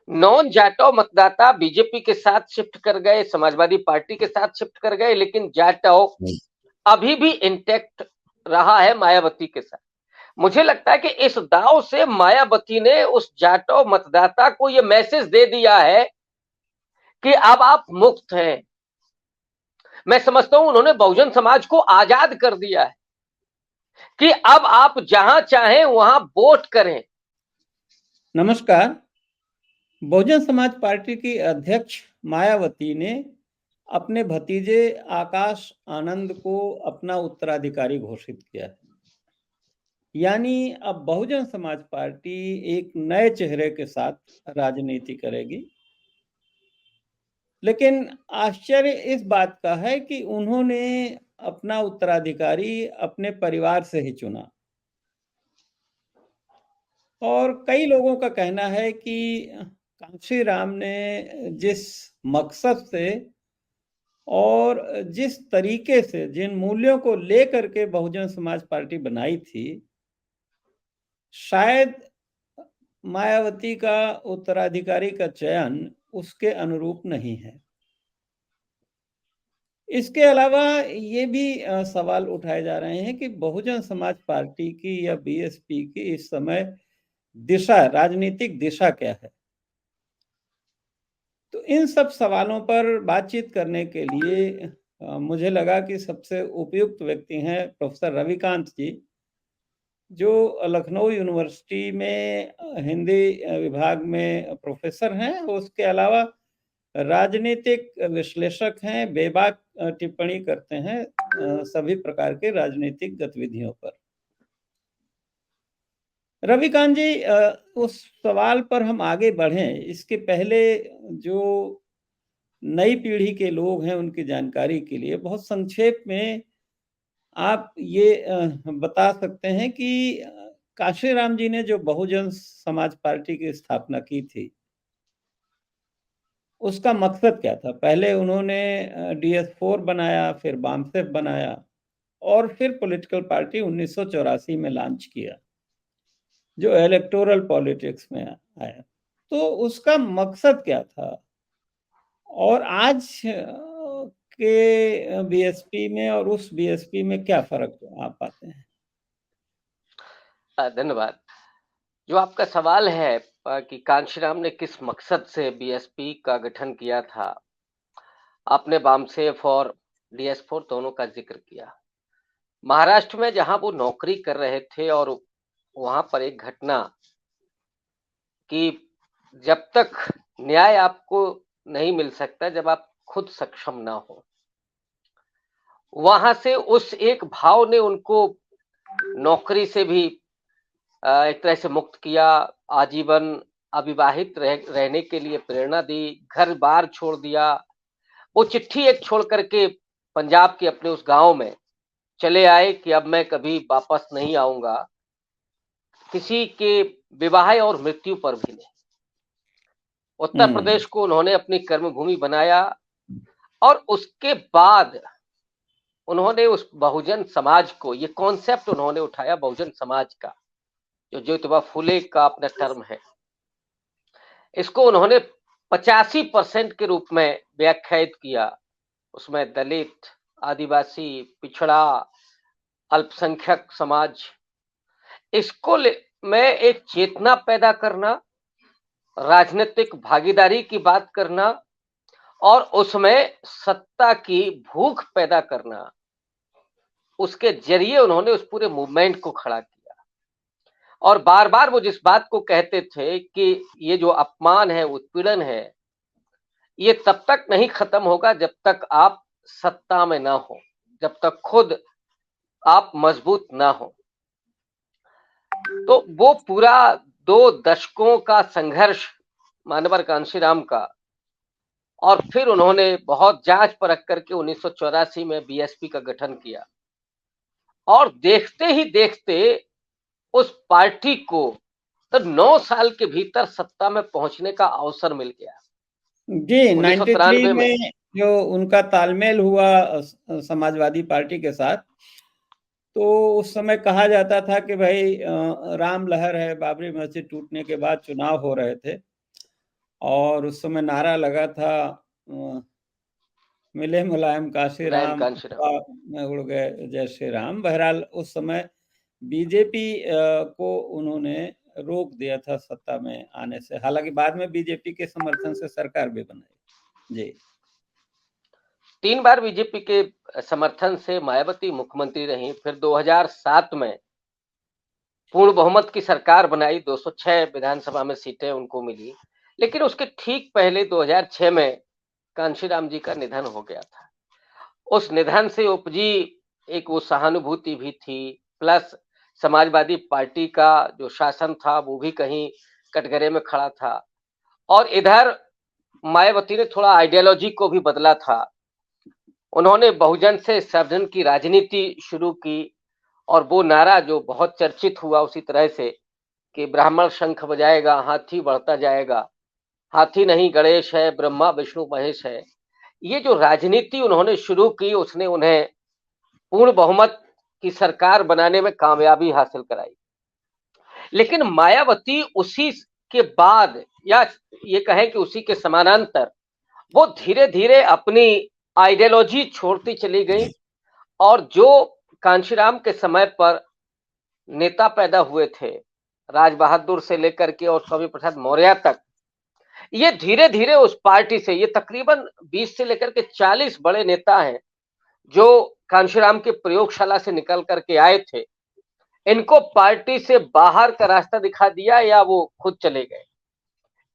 Non जाटो मतदाता BJP के साथ शिफ्ट कर गए, समाजवादी पार्टी के साथ शिफ्ट कर गए, लेकिन जाटो अभी भी इंटैक्ट रहा है मायावती के साथ। मुझे लगता है कि इस दांव से मायावती ने उस जाटो मतदाता को यह मैसेज दे दिया है कि अब आप मुक्त हैं। मैं समझता हूं उन्होंने बहुजन समाज को आजाद कर दिया है कि अब आप जहां चाहें वहां वोट करें। नमस्कार। बहुजन समाज पार्टी की अध्यक्ष मायावती ने अपने भतीजे आकाश आनंद को अपना उत्तराधिकारी घोषित किया है। यानी अब बहुजन समाज पार्टी एक नए चेहरे के साथ राजनीति करेगी। लेकिन आश्चर्य इस बात का है कि उन्होंने अपना उत्तराधिकारी अपने परिवार से ही चुना। और कई लोगों का कहना है कि कांशीराम ने जिस मकसद से और जिस तरीके से, जिन मूल्यों को लेकर के बहुजन समाज पार्टी बनाई थी, शायद मायावती का उत्तराधिकारी का चयन उसके अनुरूप नहीं है। इसके अलावा ये भी सवाल उठाए जा रहे हैं कि बहुजन समाज पार्टी की या बीएसपी की इस समय दिशा, राजनीतिक दिशा क्या है। तो इन सब सवालों पर बातचीत करने के लिए मुझे लगा कि सबसे उपयुक्त व्यक्ति हैं प्रोफेसर रविकांत जी, जो लखनऊ यूनिवर्सिटी में हिंदी विभाग में प्रोफेसर हैं। उसके अलावा राजनीतिक विश्लेषक हैं, बेबाक टिप्पणी करते हैं सभी प्रकार के राजनीतिक गतिविधियों पर। रविकांत जी, उस सवाल पर हम आगे बढ़ें इसके पहले जो नई पीढ़ी के लोग हैं उनकी जानकारी के लिए बहुत संक्षेप में आप ये बता सकते हैं कि काशीराम जी ने जो बहुजन समाज पार्टी की स्थापना की थी उसका मकसद क्या था। पहले उन्होंने DS4 बनाया, फिर बामसेफ बनाया और फिर पॉलिटिकल पार्टी 1984 में लॉन्च किया जो इलेक्टोरल पॉलिटिक्स में आया। तो उसका मकसद क्या था और आज के बीएसपी में और उस बीएसपी में क्या फर्क आप पाते हैं। धन्यवाद। जो आपका सवाल है कि कांशीराम ने किस मकसद से बीएसपी का गठन किया था, आपने बामसेफ और DS4 दोनों का जिक्र किया। महाराष्ट्र में जहां वो नौकरी कर रहे थे और वहां पर एक घटना कि जब तक न्याय आपको नहीं मिल सकता जब आप खुद सक्षम ना हो, वहां से उस एक भाव ने उनको नौकरी से भी एक तरह से मुक्त किया, आजीवन अविवाहित रहने के लिए प्रेरणा दी, घर बार छोड़ दिया। वो चिट्ठी एक छोड़ करके पंजाब के अपने उस गांव में चले आए कि अब मैं कभी वापस नहीं आऊंगा, किसी के विवाह और मृत्यु पर भी नहीं। उत्तर प्रदेश को उन्होंने अपनी कर्मभूमि बनाया और उसके बाद उन्होंने उस बहुजन समाज को, ये कॉन्सेप्ट उन्होंने उठाया बहुजन समाज का, जो ज्योतिबा फुले का अपना टर्म है, इसको उन्होंने 85% के रूप में व्याख्यायित किया। उसमें दलित, आदिवासी, पिछड़ा, अल्पसंख्यक समाज, इसको में एक चेतना पैदा करना, राजनीतिक भागीदारी की बात करना और उसमें सत्ता की भूख पैदा करना, उसके जरिए उन्होंने उस पूरे मूवमेंट को खड़ा किया। और बार बार वो जिस बात को कहते थे कि ये जो अपमान है, उत्पीड़न है, ये तब तक नहीं खत्म होगा जब तक आप सत्ता में ना हो, जब तक खुद आप मजबूत ना हो। तो वो पूरा 2 दशकों का संघर्ष मानवर कांशीराम का, और फिर उन्होंने बहुत जांच परख करके 1984 में बीएसपी का गठन किया और देखते ही देखते उस पार्टी को तो 9 साल के भीतर सत्ता में पहुंचने का अवसर मिल गया। जी, 93 1993 में जो उनका तालमेल हुआ समाजवादी पार्टी के साथ, तो उस समय कहा जाता था कि भाई राम लहर है, बाबरी मस्जिद टूटने के बाद चुनाव हो रहे थे और उस समय नारा लगा था मिले मुलायम काशीराम, में उड़ गए जय श्री राम। बहरहाल उस समय बीजेपी को उन्होंने रोक दिया था सत्ता में आने से, हालांकि बाद में बीजेपी के समर्थन से सरकार भी बनाई। जी, 3 बार बीजेपी के समर्थन से मायावती मुख्यमंत्री रही, फिर 2007 में पूर्ण बहुमत की सरकार बनाई, 206 विधानसभा में सीटें उनको मिली। लेकिन उसके ठीक पहले 2006 में कांशीराम जी का निधन हो गया था। उस निधन से उपजी एक वो सहानुभूति भी थी, प्लस समाजवादी पार्टी का जो शासन था वो भी कहीं कटघरे में खड़ा था, और इधर मायावती ने थोड़ा आइडियोलॉजी को भी बदला था। उन्होंने बहुजन से सर्वजन की राजनीति शुरू की, और वो नारा जो बहुत चर्चित हुआ उसी तरह से कि ब्राह्मण शंख बजाएगा हाथी बढ़ता जाएगा, हाथी नहीं गणेश है, ब्रह्मा विष्णु महेश है, ये जो राजनीति उन्होंने शुरू की उसने उन्हें पूर्ण बहुमत की सरकार बनाने में कामयाबी हासिल कराई। लेकिन मायावती उसी के बाद, या ये कहें कि उसी के समानांतर, वो धीरे धीरे अपनी आइडियोलॉजी छोड़ती चली गई, और जो कांशीराम के समय पर नेता पैदा हुए थे, राज बहादुर से लेकर के और स्वामी प्रसाद मौर्य तक, ये धीरे धीरे उस पार्टी से, ये तकरीबन 20 से लेकर के 40 बड़े नेता हैं जो कांशीराम की प्रयोगशाला से निकल करके आए थे, इनको पार्टी से बाहर का रास्ता दिखा दिया या वो खुद चले गए।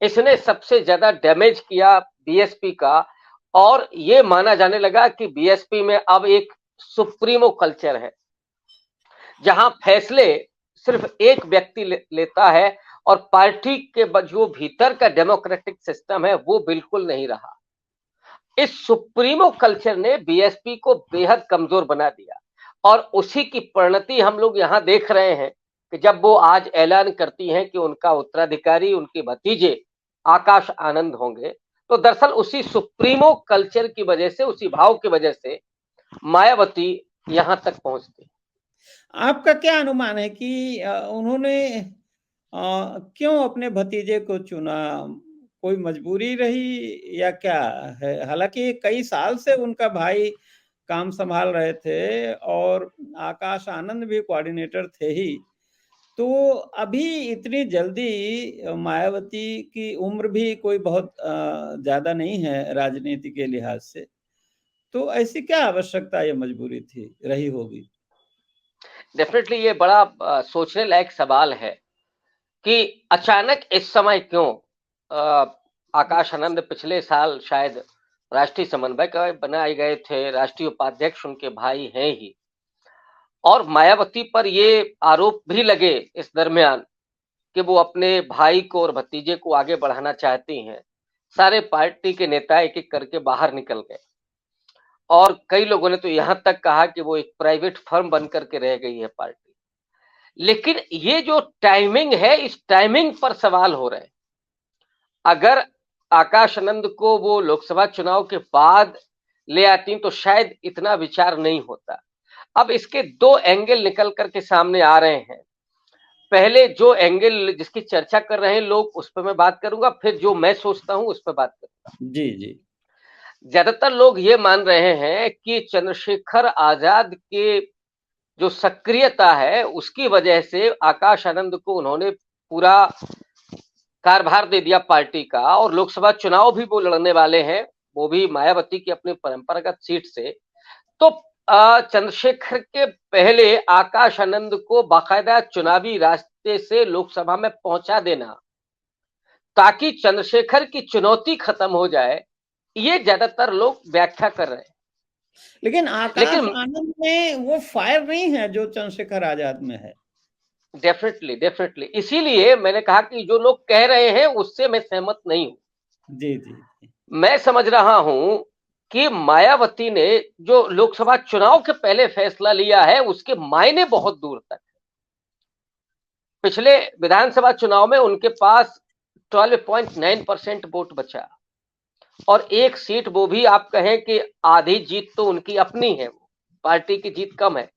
इसने सबसे ज्यादा डैमेज किया बीएसपी का, और ये माना जाने लगा कि बीएसपी में अब एक सुप्रीमो कल्चर है, जहां फैसले सिर्फ एक व्यक्ति लेता है, और पार्टी के जो भीतर का डेमोक्रेटिक सिस्टम है वो बिल्कुल नहीं रहा। इस सुप्रीमो कल्चर ने बीएसपी को बेहद कमजोर बना दिया, और उसी की परिणति हम लोग यहां देख रहे हैं कि जब वो आज ऐलान करती हैं कि उनका उत्तराधिकारी उनके भतीजे आकाश आनंद होंगे, तो दरअसल उसी सुप्रीमो कल्चर की वजह से, उसी भाव की वजह से मायावती यहां तक पहुंचती। आपका क्या अनुमान है कि उन्होंने क्यों अपने भतीजे को चुना? कोई मजबूरी रही या क्या है? हालांकि कई साल से उनका भाई काम संभाल रहे थे और आकाश आनंद भी कोऑर्डिनेटर थे ही, तो अभी इतनी जल्दी मायावती की उम्र भी कोई बहुत ज्यादा नहीं है राजनीति के लिहाज से, तो ऐसी क्या आवश्यकता या मजबूरी थी रही होगी? डेफिनेटली ये बड़ा सोचने लायक सवाल है कि अचानक इस समय क्यों। आकाश आनंद पिछले साल शायद राष्ट्रीय समन्वयक बनाए गए थे, राष्ट्रीय उपाध्यक्ष उनके भाई हैं ही, और मायावती पर ये आरोप भी लगे इस दरमियान कि वो अपने भाई को और भतीजे को आगे बढ़ाना चाहती हैं। सारे पार्टी के नेता एक एक करके बाहर निकल गए, और कई लोगों ने तो यहां तक कहा कि वो एक प्राइवेट फर्म बन करके रह गई है पार्टी। लेकिन ये जो टाइमिंग है, इस टाइमिंग पर सवाल हो रहे हैं। अगर आकाश आनंद को वो लोकसभा चुनाव के बाद ले आती तो शायद इतना विचार नहीं होता। अब इसके 2 एंगल निकल करके सामने आ रहे हैं। पहले जो एंगल जिसकी चर्चा कर रहे हैं लोग, उस पर मैं बात करूंगा, फिर जो मैं सोचता हूं उस पर बात करूंगा। जी जी। ज्यादातर लोग ये मान रहे हैं कि चंद्रशेखर आजाद के जो सक्रियता है उसकी वजह से आकाश आनंद को उन्होंने पूरा कारभार दे दिया पार्टी का, और लोकसभा चुनाव भी वो लड़ने वाले हैं, वो भी मायावती की अपनी परंपरागत सीट से। तो चंद्रशेखर के पहले आकाश आनंद को बाकायदा चुनावी रास्ते से लोकसभा में पहुंचा देना, ताकि चंद्रशेखर की चुनौती खत्म हो जाए, ये ज्यादातर लोग व्याख्या कर रहे हैं। लेकिन आकाश आनंद में वो फायर नहीं है जो चंद्रशेखर आजाद में है। डेफिनेटली इसीलिए मैंने कहा कि जो लोग कह रहे हैं उससे मैं सहमत नहीं हूं। जी जी। मैं समझ रहा हूं कि मायावती ने जो लोकसभा चुनाव के पहले फैसला लिया है उसके मायने बहुत दूर तक। पिछले विधानसभा चुनाव में उनके पास 12.9% वोट बचा, और एक सीट वो भी आप कहें कि आधी जीत तो उनकी अपनी है, पार्टी की जीत कम है।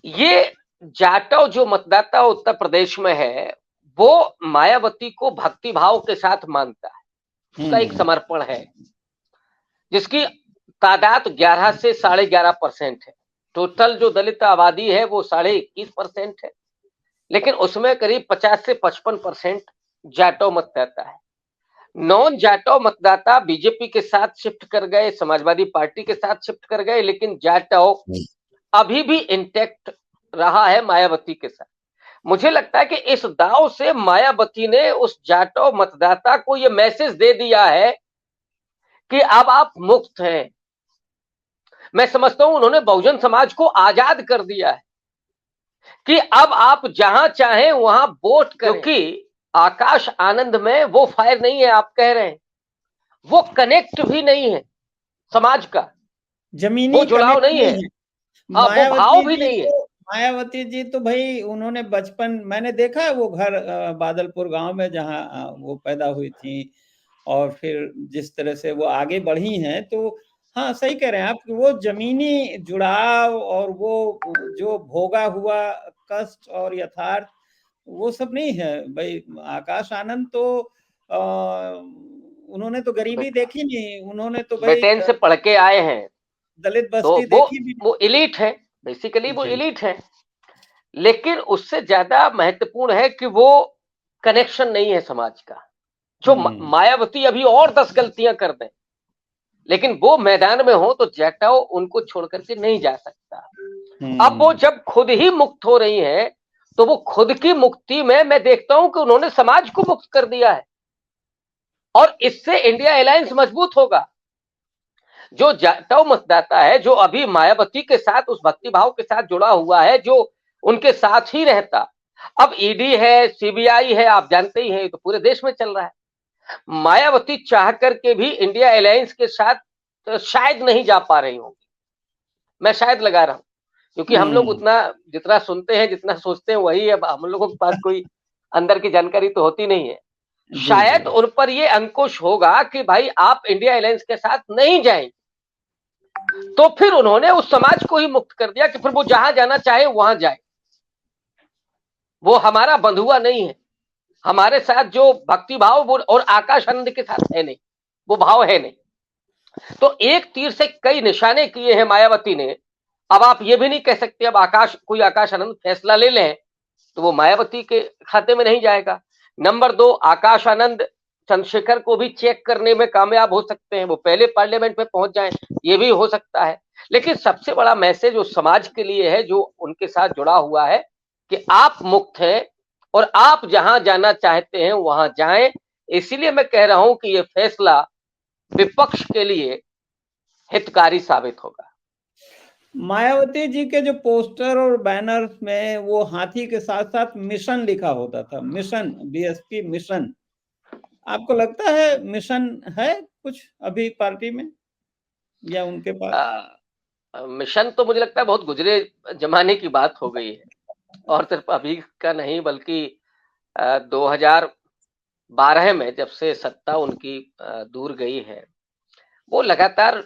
ये जाटव जो मतदाता उत्तर प्रदेश में है वो मायावती को भक्ति भाव के साथ मानता है, उसका एक समर्पण है, जिसकी तादाद 11 से 11.5% है। टोटल जो दलित आबादी है वो 21.5% है, लेकिन उसमें करीब 50 से 55% जाटो मतदाता है। नॉन जाटो मतदाता बीजेपी के साथ शिफ्ट कर गए, समाजवादी पार्टी के साथ शिफ्ट कर गए, लेकिन जाटो अभी भी इंटैक्ट रहा है मायावती के साथ। मुझे लगता है कि इस दांव से मायावती ने उस जाटो मतदाता को यह मैसेज दे दिया है कि अब आप मुक्त हैं। मैं समझता हूं उन्होंने बहुजन समाज को आजाद कर दिया है कि अब आप जहां चाहें वहां वोट करें, क्योंकि आकाश आनंद में वो फायर नहीं है, आप कह रहे हैं, वो कनेक्ट भी नहीं है समाज का, जमीनी वो जुड़ाव नहीं है, हाँ, वो भाव भी नहीं है। मायावती जी तो भाई उन्होंने बचपन, मैंने देखा है वो घर बादलपुर गांव में जहां वो पैदा हुई थी, और फिर जिस तरह से वो आगे बढ़ी हैं, तो हाँ सही कह रहे हैं आप कि वो जमीनी जुड़ाव और वो जो भोगा हुआ कष्ट और यथार्थ वो सब नहीं है भाई। आकाश आनंद तो उन्होंने तो गरीबी देखी नहीं, उन्होंने तो भाई ब्रिटेन से पढ़ के आए हैं, दलित तो बस्ती देखी भी। वो इलीट है, बेसिकली वो इलीट है, लेकिन उससे ज्यादा महत्वपूर्ण है कि वो कनेक्शन नहीं है समाज का। जो मायावती अभी और 10 गलतियां कर दें, लेकिन वो मैदान में हो तो जाटो उनको छोड़ करके नहीं जा सकता। अब वो जब खुद ही मुक्त हो रही है, तो वो खुद की मुक्ति में मैं देखता हूं कि उन्होंने समाज को मुक्त कर दिया है, और इससे इंडिया अलायंस मजबूत होगा। जो जाटो मतदाता है, जो अभी मायावती के साथ उस भक्ति भाव के साथ जुड़ा हुआ है, जो उनके साथ ही रहता, अब ईडी है, सीबीआई है, आप जानते ही हैं, तो पूरे देश में चल रहा है। मायावती चाह करके भी इंडिया अलायंस के साथ तो शायद नहीं जा पा रही होंगी, मैं शायद लगा रहा हूं, क्योंकि हम लोग उतना जितना सुनते हैं, जितना सोचते हैं वही है, हम लोगों के पास कोई अंदर की जानकारी तो होती नहीं है। शायद उन पर ये अंकुश होगा कि भाई आप इंडिया अलायंस के साथ नहीं जाएंगे, तो फिर उन्होंने उस समाज को ही मुक्त कर दिया कि फिर वो जहां जाना चाहे वहां जाए, वो हमारा बंधुआ नहीं है, हमारे साथ जो भक्ति भाव और आकाश आनंद के साथ है नहीं, वो भाव है नहीं। तो एक तीर से कई निशाने किए हैं मायावती ने। अब आप ये भी नहीं कह सकते अब कोई आकाश आनंद फैसला ले लें तो वो मायावती के खाते में नहीं जाएगा। नंबर 2, आकाश आनंद चंद्रशेखर को भी चेक करने में कामयाब हो सकते हैं, वो पहले पार्लियामेंट में पहुंच जाएं, ये भी हो सकता है। लेकिन सबसे बड़ा मैसेज उस समाज के लिए है जो उनके साथ जुड़ा हुआ है कि आप मुक्त हैं और आप जहां जाना चाहते हैं वहां जाएं। इसीलिए मैं कह रहा हूं कि यह फैसला विपक्ष के लिए हितकारी साबित होगा। मायावती जी के जो पोस्टर और बैनर में वो हाथी के साथ साथ मिशन लिखा होता था, मिशन, बीएसपी मिशन। आपको लगता है मिशन है कुछ अभी पार्टी में या उनके पास? मिशन तो मुझे लगता है बहुत गुजरे जमाने की बात हो गई है, और सिर्फ अभी का नहीं बल्कि 2012 में जब से सत्ता उनकी दूर गई है, वो लगातार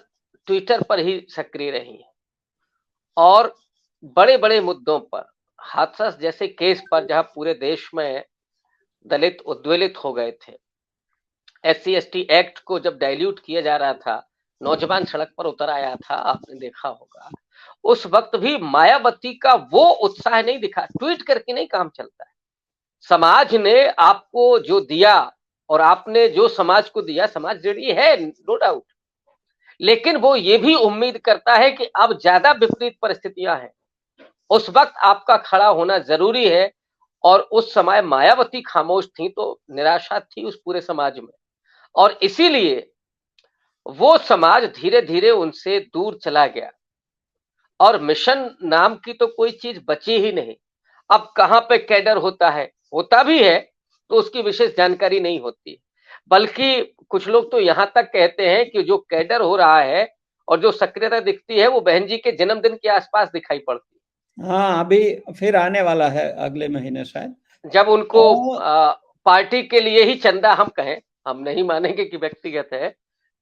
ट्विटर पर ही सक्रिय रही है, और बड़े बड़े मुद्दों पर, हाथरस जैसे केस पर जहां पूरे देश में दलित उद्वेलित हो गए थे, SC/ST एक्ट को जब डाइल्यूट किया जा रहा था, नौजवान सड़क पर उतर आया था, आपने देखा होगा, उस वक्त भी मायावती का वो उत्साह नहीं दिखा। ट्वीट करके नहीं काम चलता है, समाज ने आपको जो दिया और आपने जो समाज को दिया, समाज रेडी है, नो डाउट, लेकिन वो ये भी उम्मीद करता है कि अब ज्यादा विपरीत परिस्थितियां हैं, उस वक्त आपका खड़ा होना जरूरी है। और उस समय मायावती खामोश थी तो निराशा थी उस पूरे समाज में, और इसीलिए वो समाज धीरे धीरे उनसे दूर चला गया, और मिशन नाम की तो कोई चीज बची ही नहीं। अब कहां पे कैडर होता है, होता भी है तो उसकी विशेष जानकारी नहीं होती, बल्कि कुछ लोग तो यहां तक कहते हैं कि जो कैडर हो रहा है और जो सक्रियता दिखती है वो बहन जी के जन्मदिन के आसपास दिखाई पड़ती है। हाँ, अभी फिर आने वाला है अगले महीने शायद, जब उनको पार्टी के लिए ही चंदा, हम कहें, हम नहीं मानेंगे कि व्यक्तिगत है,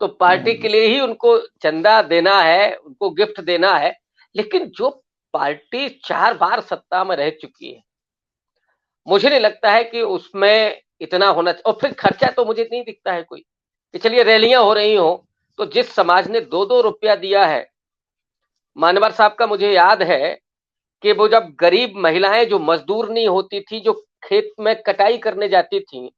तो पार्टी के लिए ही उनको चंदा देना है, उनको गिफ्ट देना है। लेकिन जो पार्टी 4 बार सत्ता में रह चुकी है, मुझे नहीं लगता है कि उसमें इतना होना और फिर खर्चा तो मुझे नहीं दिखता है कोई कि चलिए रैलियां हो रही हो, तो जिस समाज ने 2-2 रुपया दिया है, मानवर साहब का मुझे याद है कि वो जब गरीब महिलाएं जो मजदूर नहीं होती थी, जो खेत में कटाई करने जाती थी,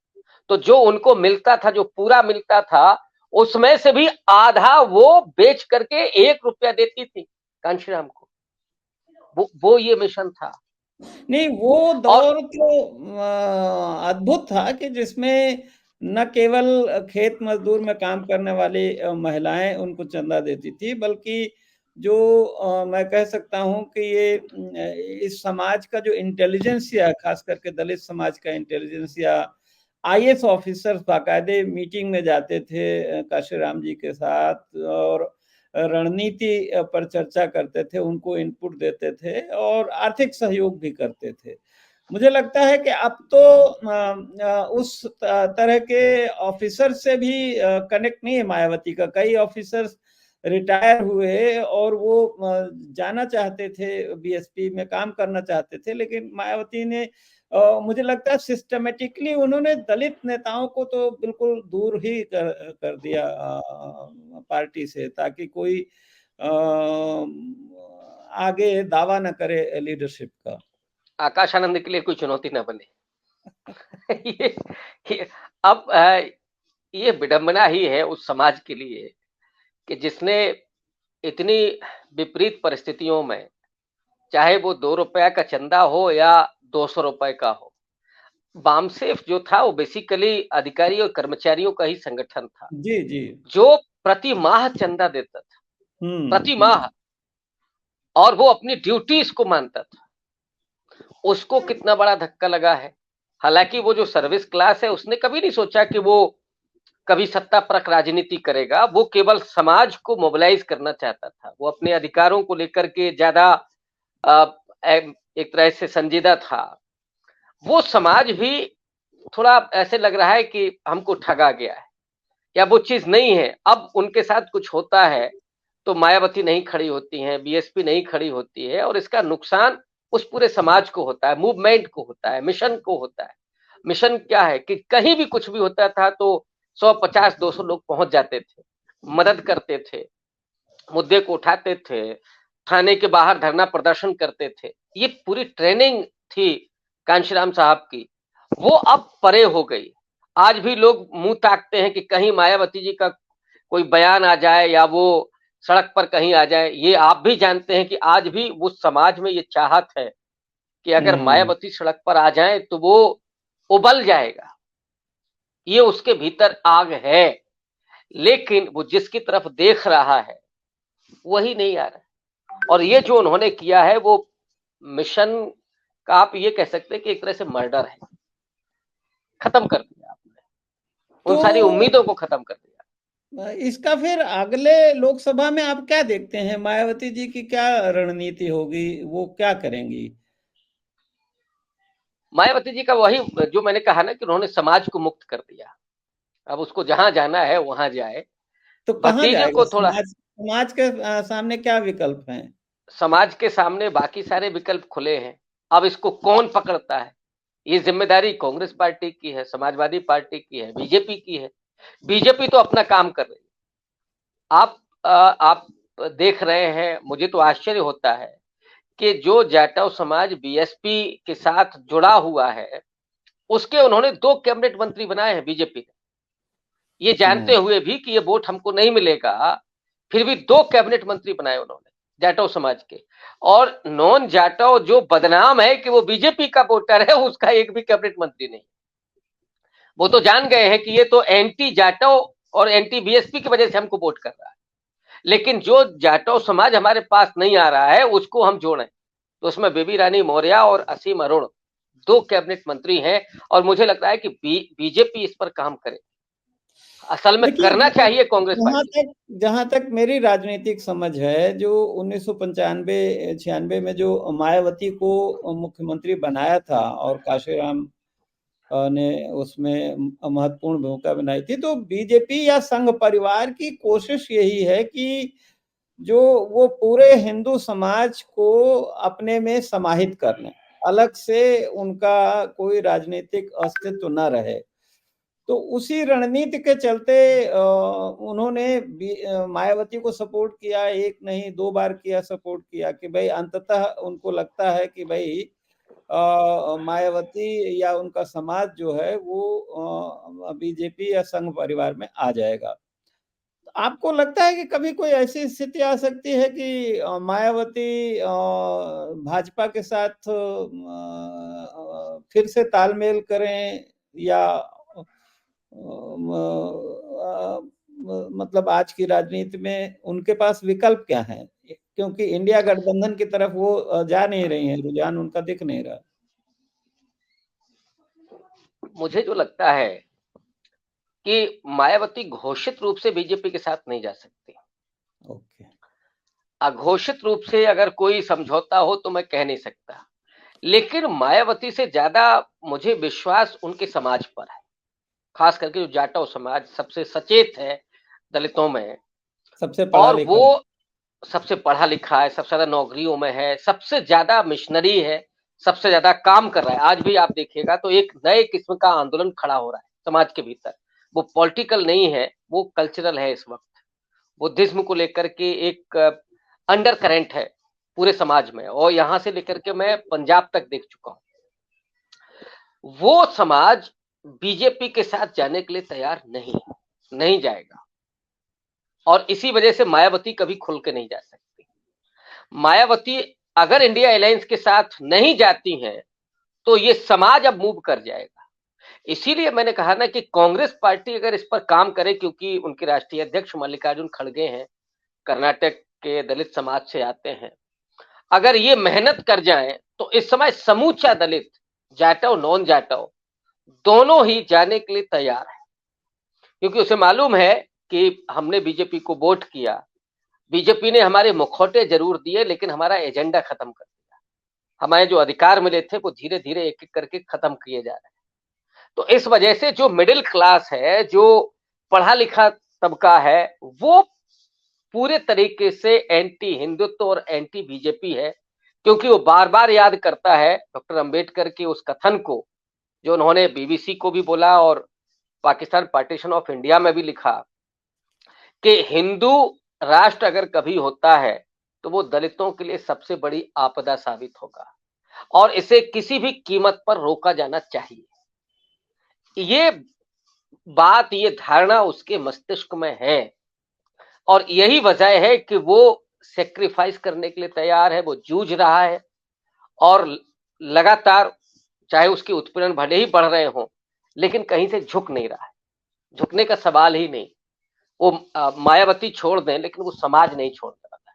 तो जो उनको मिलता था, जो पूरा मिलता था, उसमें से भी आधा वो बेच करके 1 रुपया देती थी कांशीराम को। वो ये मिशन था। नहीं, वो और दौर तो अद्भुत था कि जिसमें न केवल खेत मजदूर में काम करने वाली महिलाएं उनको चंदा देती थी, बल्कि जो मैं कह सकता हूं कि ये इस समाज का जो इंटेलिजेंसिया, खास करके दलित समाज का इंटेलिजेंसिया, आईएएस ऑफिसर्स बाकायदे मीटिंग में जाते थे काशीराम जी के साथ और रणनीति पर चर्चा करते थे, उनको इनपुट देते थे और आर्थिक सहयोग भी करते थे। मुझे लगता है कि अब तो उस तरह के ऑफिसर से भी कनेक्ट नहीं है मायावती का। कई ऑफिसर्स रिटायर हुए और वो जाना चाहते थे, बीएसपी में काम करना चाहते थे, लेकिन मायावती ने मुझे लगता है सिस्टमेटिकली उन्होंने दलित नेताओं को तो बिल्कुल दूर ही कर दिया पार्टी से, ताकि कोई आगे दावा न करे लीडरशिप का। आकाश आनंद के लिए कोई चुनौती ना बने। ये, ये अब ये विडंबना ही है उस समाज के लिए कि जिसने इतनी विपरीत परिस्थितियों में, चाहे वो 2 रुपया का चंदा हो या 200 रुपए का हो, बामसेफ जो था वो बेसिकली अधिकारी और कर्मचारियों का ही संगठन था, जी जी, जो प्रति माह चंदा देता था, प्रति माह, और वो अपनी ड्यूटीज को मानता था। उसको कितना बड़ा धक्का लगा है। हालांकि वो जो सर्विस क्लास है, उसने कभी नहीं सोचा कि वो कभी सत्ता परक राजनीति करेगा। वो केवल समाज को मोबिलाइज करना चाहता था। वो अपने अधिकारों को लेकर के ज्यादा एक तरह से संजीदा था। वो समाज भी थोड़ा ऐसे लग रहा है कि हमको ठगा गया है या वो चीज नहीं है। अब उनके साथ कुछ होता है तो मायावती नहीं खड़ी होती हैं, बीएसपी नहीं खड़ी होती है, और इसका नुकसान उस पूरे समाज को होता है, मूवमेंट को होता है, मिशन को होता है। मिशन क्या है कि कहीं भी कुछ भी होता था तो 150-200 लोग पहुंच जाते थे, मदद करते थे, मुद्दे को उठाते थे, थाने के बाहर धरना प्रदर्शन करते थे। ये पूरी ट्रेनिंग थी कांशीराम साहब की, वो अब परे हो गई। आज भी लोग मुंह ताकते हैं कि कहीं मायावती जी का कोई बयान आ जाए या वो सड़क पर कहीं आ जाए। ये आप भी जानते हैं कि आज भी उस समाज में ये चाहत है कि अगर मायावती सड़क पर आ जाए तो वो उबल जाएगा। ये उसके भीतर आग है, लेकिन वो जिसकी तरफ देख रहा है वही नहीं आ रहा। और ये जो उन्होंने किया है वो मिशन का आप ये कह सकते हैं कि एक तरह से मर्डर है। खत्म कर दिया आपने, उन सारी उम्मीदों को खत्म कर दिया। इसका फिर अगले लोकसभा में आप क्या देखते हैं? मायावती जी की क्या रणनीति होगी, वो क्या करेंगी? मायावती जी का वही जो मैंने कहा ना कि उन्होंने समाज को मुक्त कर दिया। अब उसको जहां जाना है वहां जाए। तो कहाँ भतीजों जाएगा को थोड़ा, समाज के सामने क्या विकल्प हैं? समाज के सामने बाकी सारे विकल्प खुले हैं। अब इसको कौन पकड़ता है, ये जिम्मेदारी कांग्रेस पार्टी की है, समाजवादी पार्टी की है, बीजेपी की है। बीजेपी तो अपना काम कर रही है। आप देख रहे हैं, मुझे तो आश्चर्य होता है कि जो जाटव समाज बीएसपी के साथ जुड़ा हुआ है, उसके उन्होंने 2 कैबिनेट मंत्री बनाए हैं बीजेपी ने, ये जानते हुए भी कि ये वोट हमको नहीं मिलेगा, फिर भी 2 कैबिनेट मंत्री बनाए उन्होंने जाटव समाज के। और नॉन जाटव जो बदनाम है कि वो बीजेपी का वोटर है, उसका एक भी कैबिनेट मंत्री नहीं। वो तो जान गए हैं कि ये तो एंटी जाटव और एंटी बीएसपी की वजह से हमको वोट कर रहा है। लेकिन जो जाटव समाज हमारे पास नहीं आ रहा है उसको हम जोड़ें, तो उसमें बेबी रानी मौर्य और असीम अरुण 2 कैबिनेट मंत्री हैं। और मुझे लगता है कि बीजेपी इस पर काम करे। असल में करना देखिए, चाहिए कांग्रेस पार्टी। जहां तक मेरी राजनीतिक समझ है, जो 1995-96 में जो मायावती को मुख्यमंत्री बनाया था और काशीराम ने उसमें महत्वपूर्ण भूमिका बनाई थी, तो बीजेपी या संघ परिवार की कोशिश यही है कि जो वो पूरे हिंदू समाज को अपने में समाहित कर लें। अलग से उनका कोई राजनीतिक अस्तित्व न रहे। तो उसी रणनीति के चलते उन्होंने मायावती को सपोर्ट किया, एक नहीं 2 बार किया, सपोर्ट किया कि भाई अंततः उनको लगता है कि भाई मायावती या उनका समाज जो है वो बीजेपी या संघ परिवार में आ जाएगा। आपको लगता है कि कभी कोई ऐसी स्थिति आ सकती है कि मायावती भाजपा के साथ फिर से तालमेल करें, या मतलब आज की राजनीति में उनके पास विकल्प क्या है? क्योंकि इंडिया गठबंधन की तरफ वो जा नहीं रही हैं, रुझान उनका दिख नहीं रहा। मुझे जो लगता है कि मायावती घोषित रूप से बीजेपी के साथ नहीं जा सकती। ओके। अघोषित रूप से अगर कोई समझौता हो तो मैं कह नहीं सकता, लेकिन मायावती से ज्यादा मुझे विश्वास उनके समाज पर है, खास करके जो जाटव समाज सबसे सचेत है दलितों में, सबसे पढ़ा और लिखा। वो सबसे पढ़ा लिखा है, सबसे ज्यादा नौकरियों में है, सबसे ज्यादा मिशनरी है, सबसे ज्यादा काम कर रहा है। आज भी आप देखिएगा तो एक नए किस्म का आंदोलन खड़ा हो रहा है समाज के भीतर। वो पॉलिटिकल नहीं है, वो कल्चरल है। इस वक्त बुद्धिज्म को लेकर के एक अंडर करंट है पूरे समाज में, और यहां से लेकर के मैं पंजाब तक देख चुका हूं। वो समाज बीजेपी के साथ जाने के लिए तैयार नहीं जाएगा, और इसी वजह से मायावती कभी खुल के नहीं जा सकती। मायावती अगर इंडिया अलायंस के साथ नहीं जाती हैं तो ये समाज अब मूव कर जाएगा। इसीलिए मैंने कहा ना कि कांग्रेस पार्टी अगर इस पर काम करे, क्योंकि उनके राष्ट्रीय अध्यक्ष मल्लिकार्जुन खड़गे हैं, कर्नाटक के दलित समाज से आते हैं, अगर ये मेहनत कर जाएं तो इस समय समूचा दलित, जाटव नॉन जाटव, दोनों ही जाने के लिए तैयार है। क्योंकि उसे मालूम है कि हमने बीजेपी को वोट किया, बीजेपी ने हमारे मुखौटे जरूर दिए लेकिन हमारा एजेंडा खत्म कर दिया, हमारे जो अधिकार मिले थे वो धीरे धीरे एक एक करके खत्म किए जा रहे हैं। तो इस वजह से जो मिडिल क्लास है, जो पढ़ा लिखा तबका है, वो पूरे तरीके से एंटी हिंदुत्व और एंटी बीजेपी है, क्योंकि वो बार बार याद करता है डॉक्टर अंबेडकर के उस कथन को जो उन्होंने बीबीसी को भी बोला और पाकिस्तान पार्टीशन ऑफ इंडिया में भी लिखा कि हिंदू राष्ट्र अगर कभी होता है तो वो दलितों के लिए सबसे बड़ी आपदा साबित होगा, और इसे किसी भी कीमत पर रोका जाना चाहिए। ये बात, ये धारणा उसके मस्तिष्क में है, और यही वजह है कि वो सेक्रीफाइस करने के लिए तैयार है, वो जूझ रहा है, और लगातार चाहे उसके उत्पीड़न भले ही बढ़ रहे हों लेकिन कहीं से झुक नहीं रहा है। झुकने का सवाल ही नहीं। वो मायावती छोड़ दें लेकिन वो समाज नहीं छोड़ रहा है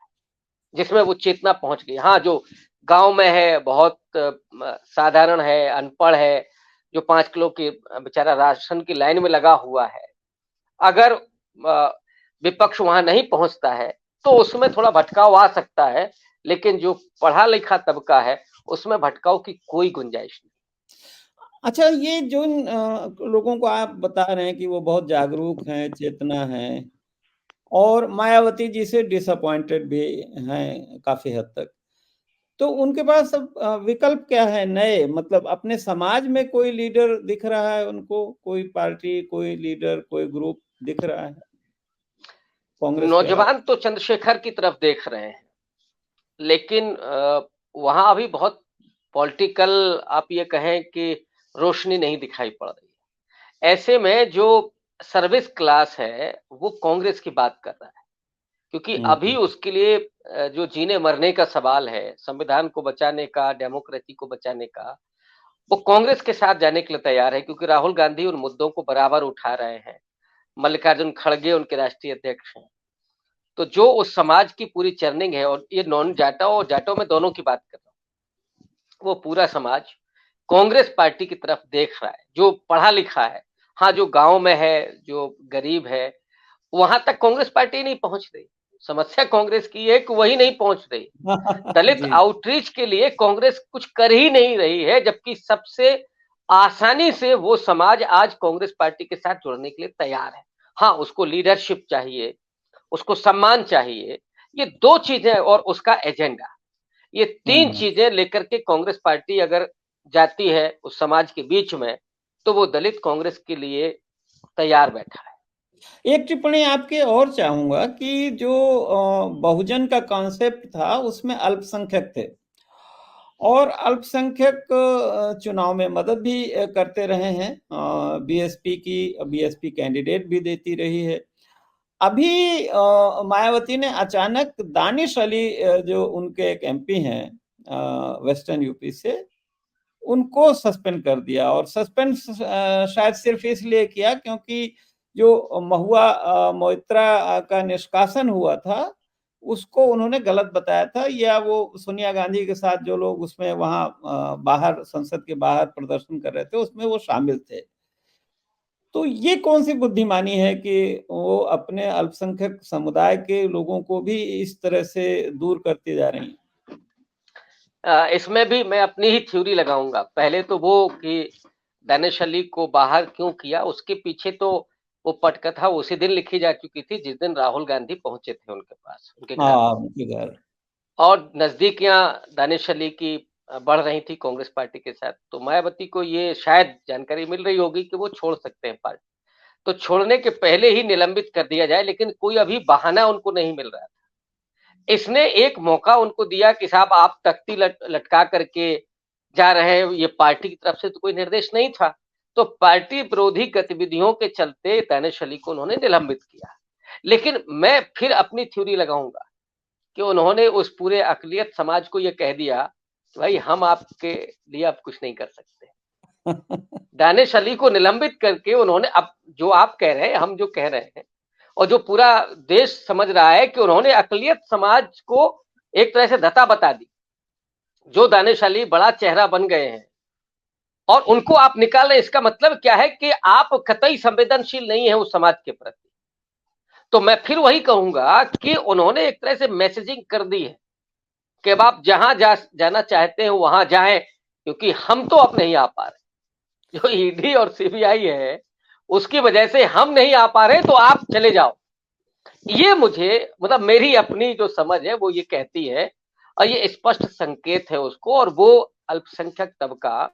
जिसमें वो चेतना पहुंच गई। हाँ, जो गांव में है, बहुत साधारण है, अनपढ़ है, जो 5 किलो की बेचारा राशन की लाइन में लगा हुआ है, अगर विपक्ष वहां नहीं पहुंचता है तो उसमें थोड़ा भटकाव आ सकता है, लेकिन जो पढ़ा लिखा तबका है उसमें भटकाव की कोई गुंजाइश नहीं। अच्छा, ये जो लोगों को आप बता रहे हैं कि वो बहुत जागरूक हैं, चेतना है, और मायावती जी से डिसअपॉइंटेड भी हैं काफी हद तक, तो उनके पास अब विकल्प क्या है नए? मतलब अपने समाज में कोई लीडर दिख रहा है उनको? कोई पार्टी, कोई लीडर, कोई ग्रुप दिख रहा है कांग्रेस के अलावा? नौजवान तो चंद्रशेखर की तरफ देख रहे हैं, लेकिन वहां अभी बहुत पॉलिटिकल, आप ये कहें कि रोशनी नहीं दिखाई पड़ रही है। ऐसे में जो सर्विस क्लास है वो कांग्रेस की बात कर रहा है, क्योंकि अभी उसके लिए जो जीने मरने का सवाल है, संविधान को बचाने का, डेमोक्रेसी को बचाने का, वो कांग्रेस के साथ जाने के लिए तैयार है, क्योंकि राहुल गांधी उन मुद्दों को बराबर उठा रहे हैं, मल्लिकार्जुन खड़गे उनके राष्ट्रीय अध्यक्ष हैं। तो जो उस समाज की पूरी चर्निंग है, और ये नॉन जाटो और जाटो में दोनों की बात कर रहा हूं, वो पूरा समाज कांग्रेस पार्टी की तरफ देख रहा है, जो पढ़ा लिखा है। हाँ, जो गांव में है, जो गरीब है, वहां तक कांग्रेस पार्टी नहीं पहुंच रही। समस्या कांग्रेस की है कि वही नहीं पहुंच रही। दलित जी। आउटरीच के लिए कांग्रेस कुछ कर ही नहीं रही है, जबकि सबसे आसानी से वो समाज आज कांग्रेस पार्टी के साथ जुड़ने के लिए तैयार है। हाँ, उसको लीडरशिप चाहिए, उसको सम्मान चाहिए, ये दो चीजें, और उसका एजेंडा। ये 3 चीजें लेकर के कांग्रेस पार्टी अगर जाती है उस समाज के बीच में, तो वो दलित कांग्रेस के लिए तैयार बैठा है। एक टिप्पणी आपके और चाहूंगा कि जो बहुजन का कॉन्सेप्ट था उसमें अल्पसंख्यक थे और अल्पसंख्यक चुनाव में मदद भी करते रहे हैं। बीएसपी कैंडिडेट भी देती रही है। अभी मायावती ने अचानक दानिश अली जो उनके एक एमपी हैं वेस्टर्न यूपी से, उनको सस्पेंड कर दिया। और सस्पेंड शायद सिर्फ इसलिए किया क्योंकि जो महुआ मोइत्रा का निष्कासन हुआ था उसको उन्होंने गलत बताया था, या वो सोनिया गांधी के साथ जो लोग उसमें वहां बाहर संसद के बाहर प्रदर्शन कर रहे थे उसमें वो शामिल थे। तो ये कौन सी बुद्धिमानी है कि वो अपने अल्पसंख्यक समुदाय के लोगों को भी इस तरह से दूर करती जा रही हैं? इसमें भी मैं अपनी ही थ्योरी लगाऊंगा। पहले तो वो कि दानिश अली को बाहर क्यों किया, उसके पीछे तो वो पटकथा उसी दिन लिखी जा चुकी थी जिस दिन राहुल गांधी पहुंचे थे उनके पास, उनके घर। उनके घर। और नजदीकियां दानिश अली की बढ़ रही थी कांग्रेस पार्टी के साथ, तो मायावती को ये शायद जानकारी मिल रही होगी कि वो छोड़ सकते हैं पार्टी, तो छोड़ने के पहले ही निलंबित कर दिया जाए, लेकिन कोई अभी बहाना उनको नहीं मिल रहा था। इसने एक मौका उनको दिया कि साहब आप तख्ती लटका करके जा रहे हैं, ये पार्टी की तरफ से तो कोई निर्देश नहीं था। तो पार्टी विरोधी गतिविधियों के चलते दानिश अली को उन्होंने निलंबित किया। लेकिन मैं फिर अपनी थ्योरी लगाऊंगा कि उन्होंने उस पूरे अकलियत समाज को यह कह दिया कि भाई हम आपके लिए अब कुछ नहीं कर सकते। दानिश अली को निलंबित करके उन्होंने, अब जो आप कह रहे हैं, हम जो कह रहे हैं और जो पूरा देश समझ रहा है कि उन्होंने अकलियत समाज को एक तरह से धता बता दी। जो दानिश अली बड़ा चेहरा बन गए हैं और उनको आप निकाल रहे हैं, इसका मतलब क्या है कि आप कतई संवेदनशील नहीं है उस समाज के प्रति। तो मैं फिर वही कहूंगा कि उन्होंने एक तरह से मैसेजिंग कर दी है कि अब आप जहां जाना चाहते हैं वहां जाएं, क्योंकि हम तो अब नहीं आ पा रहे। जो ईडी और सीबीआई है उसकी वजह से हम नहीं आ पा रहे, तो आप चले जाओ। ये मुझे, मतलब मेरी अपनी जो समझ है वो ये कहती है, और ये स्पष्ट संकेत है उसको। और वो अल्पसंख्यक तबका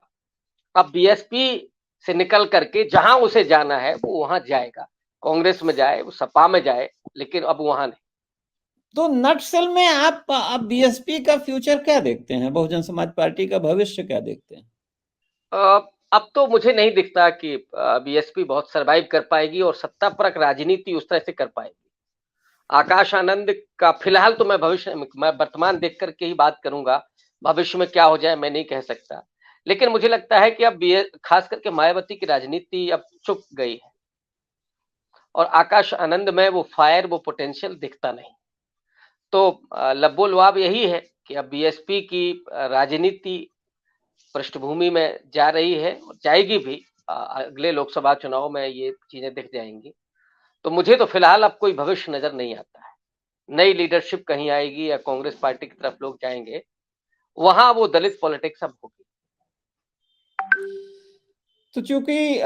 अब बीएसपी से निकल करके जहां उसे जाना है वो वहां जाएगा, कांग्रेस में जाए, वो सपा में जाए, लेकिन अब वहां नहीं। तो नटसेल में आप बीएसपी का फ्यूचर क्या देखते हैं? बहुजन समाज पार्टी का भविष्य क्या देखते हैं? अब तो मुझे नहीं दिखता कि बीएसपी बहुत सरवाइव कर पाएगी और सत्ता परक राजनीति उस तरह से कर पाएगी। आकाश आनंद का फिलहाल तो मैं वर्तमान देख करके ही बात करूंगा, भविष्य में क्या हो जाए मैं नहीं कह सकता। लेकिन मुझे लगता है कि अब खास करके मायावती की राजनीति अब चुक गई है और आकाश आनंद में वो फायर, वो पोटेंशियल दिखता नहीं। तो लब्बो लुआब यही है कि अब बीएसपी की राजनीति पृष्ठभूमि में जा रही है और जाएगी भी। अगले लोकसभा चुनाव में ये चीजें दिख जाएंगी। तो मुझे तो फिलहाल अब कोई भविष्य नजर नहीं आता है। नई लीडरशिप कहीं आएगी या कांग्रेस पार्टी की तरफ लोग जाएंगे, वहां वो दलित पॉलिटिक्स अब होगी। तो चूंकि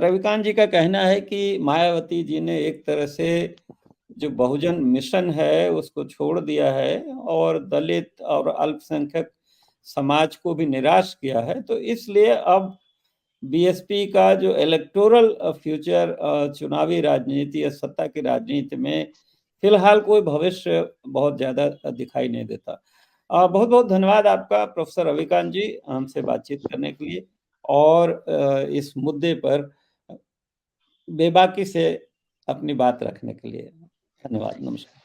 रविकांत जी का कहना है कि मायावती जी ने एक तरह से जो बहुजन मिशन है उसको छोड़ दिया है और दलित और अल्पसंख्यक समाज को भी निराश किया है, तो इसलिए अब बीएसपी का जो इलेक्टोरल फ्यूचर चुनावी राजनीति या सत्ता की राजनीति में फिलहाल कोई भविष्य बहुत ज्यादा दिखाई नहीं देता। बहुत बहुत धन्यवाद आपका प्रोफेसर रविकांत जी हमसे बातचीत करने के लिए और इस मुद्दे पर बेबाकी से अपनी बात रखने के लिए। धन्यवाद। नमस्कार।